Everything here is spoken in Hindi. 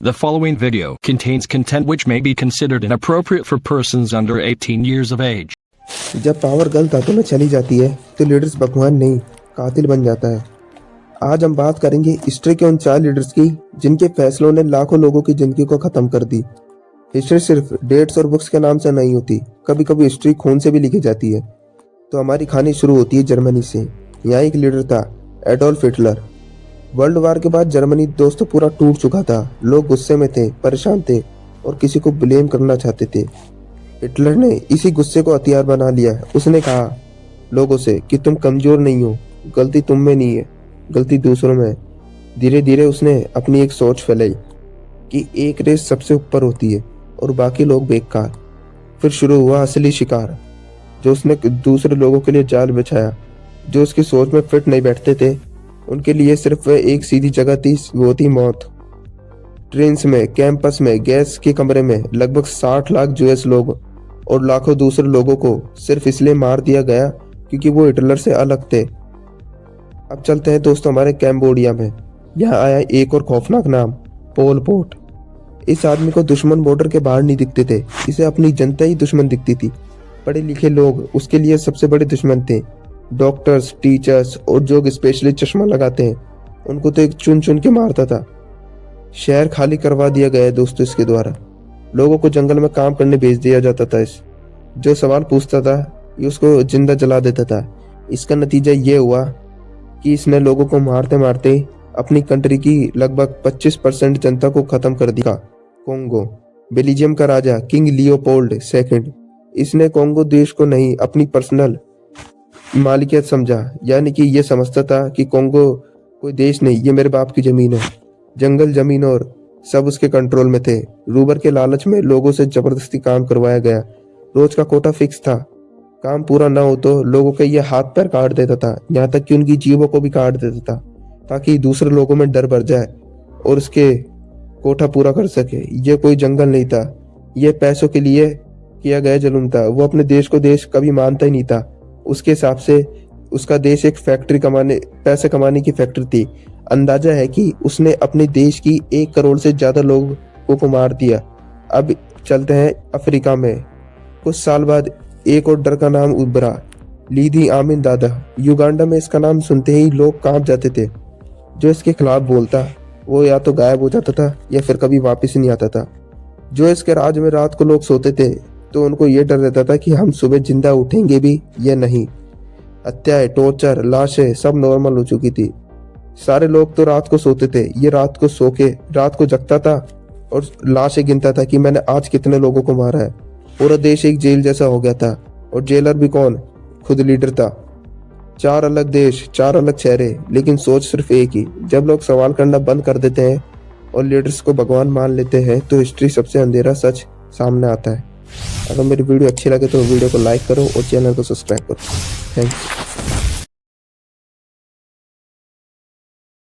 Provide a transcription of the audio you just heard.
The following video contains content which may be considered inappropriate for persons under 18 years of age. जब पावर गलत हाथों में चली जाती है तो लीडर्स भगवान नहीं कातिल बन जाता है। आज हम बात करेंगे हिस्ट्री के उन 4 लीडर्स की जिनके फैसलों ने लाखों लोगों की जिंदगी को खत्म कर दी। हिस्ट्री सिर्फ डेट्स और बुक्स के नाम से नहीं होती, कभी कभी हिस्ट्री खून से भी लिखी जाती है। तो हमारी कहानी शुरू होती है जर्मनी से। यहाँ एक लीडर था एडोल्फ हिटलर। वर्ल्ड वार के बाद जर्मनी दोस्तों पूरा टूट चुका था। लोग गुस्से में थे, परेशान थे और किसी को ब्लेम करना चाहते थे। हिटलर ने इसी गुस्से को हथियार बना लिया। उसने कहा लोगों से कि तुम कमजोर नहीं हो, गलती तुम में नहीं है, गलती दूसरों में है। धीरे धीरे उसने अपनी एक सोच फैलाई कि एक रेस सबसे ऊपर होती है और बाकी लोग बेकार। फिर शुरू हुआ असली शिकार, जो उसने दूसरे लोगों के लिए जाल बिछाया। जो उसकी सोच में फिट नहीं बैठते थे उनके लिए सिर्फ एक सीधी जगह थी, वो थी मौत। ट्रेन्स में, कैंपस में, गैस के कमरे में लगभग 60 लाख यूएस लोग और लाखों दूसरे लोगों को सिर्फ इसलिए मार दिया गया क्योंकि वो हिटलर से अलग थे। अब चलते हैं दोस्तों हमारे कैम्बोडिया में। यहाँ आया एक और खौफनाक नाम, पोल पोट। इस आदमी को दुश्मन बॉर्डर के बाहर नहीं दिखते थे, इसे अपनी जनता ही दुश्मन दिखती थी। पढ़े लिखे लोग उसके लिए सबसे बड़े दुश्मन थे। डॉक्टर्स, टीचर्स और जो स्पेशली चश्मा लगाते हैं उनको तो एक चुन चुन के मारता था। शहर खाली करवा दिया गया है दोस्तों इसके द्वारा। लोगों को जंगल में काम करने भेज दिया जाता था। जो सवाल पूछता था ये उसको जिंदा जला देता था। इसका नतीजा ये हुआ कि इसने लोगों को मारते मारते अपनी कंट्री की लगभग 25% जनता को खत्म कर दिया। कोंगो, बेल्जियम का राजा किंग लियोपोल्ड II, इसने कोंगो देश को नहीं अपनी पर्सनल मालिकियत समझा। यानी कि ये समझता था कि कोंगो कोई देश नहीं, ये मेरे बाप की जमीन है। जंगल, जमीन और सब उसके कंट्रोल में थे। रूबर के लालच में लोगों से जबरदस्ती काम करवाया गया। रोज का कोटा फिक्स था, काम पूरा ना हो तो लोगों के ये हाथ पैर काट देता था, यहाँ तक कि उनकी जीवों को भी काट देता था ताकि दूसरे लोगों में डर भर जाए और उसके कोटा पूरा कर सके। ये कोई जंगल नहीं था, ये पैसों के लिए किया गया जुल्म था। वो अपने देश को देश कभी मानता ही नहीं था। उसके हिसाब से उसका देश एक पैसे कमाने की फैक्ट्री थी। अंदाजा है कि उसने अपने देश की 1 करोड़ से ज्यादा लोगों को मार दिया। अब चलते हैं अफ्रीका में। कुछ साल बाद एक और डर का नाम उभरा, लीदी आमिन दादा। युगांडा में इसका नाम सुनते ही लोग कांप जाते थे। जो इसके खिलाफ बोलता वो या तो गायब हो जाता था या फिर कभी वापस नहीं आता था। जो इसके राज में रात को लोग सोते थे तो उनको ये डर रहता था कि हम सुबह जिंदा उठेंगे भी या नहीं। हत्याएं, टॉर्चर, लाशें सब नॉर्मल हो चुकी थी। सारे लोग तो रात को सोते थे, ये रात को सो के रात को जगता था और लाशें गिनता था कि मैंने आज कितने लोगों को मारा है। पूरा देश एक जेल जैसा हो गया था और जेलर भी कौन, खुद लीडर था। 4 अलग देश, 4 अलग चेहरे, लेकिन सोच सिर्फ एक ही। जब लोग सवाल करना बंद कर देते हैं और लीडर्स को भगवान मान लेते हैं तो हिस्ट्री सबसे अंधेरा सच सामने आता है। अगर मेरी वीडियो अच्छी लगे तो वीडियो को लाइक करो और चैनल को सब्सक्राइब करो। थैंक्स।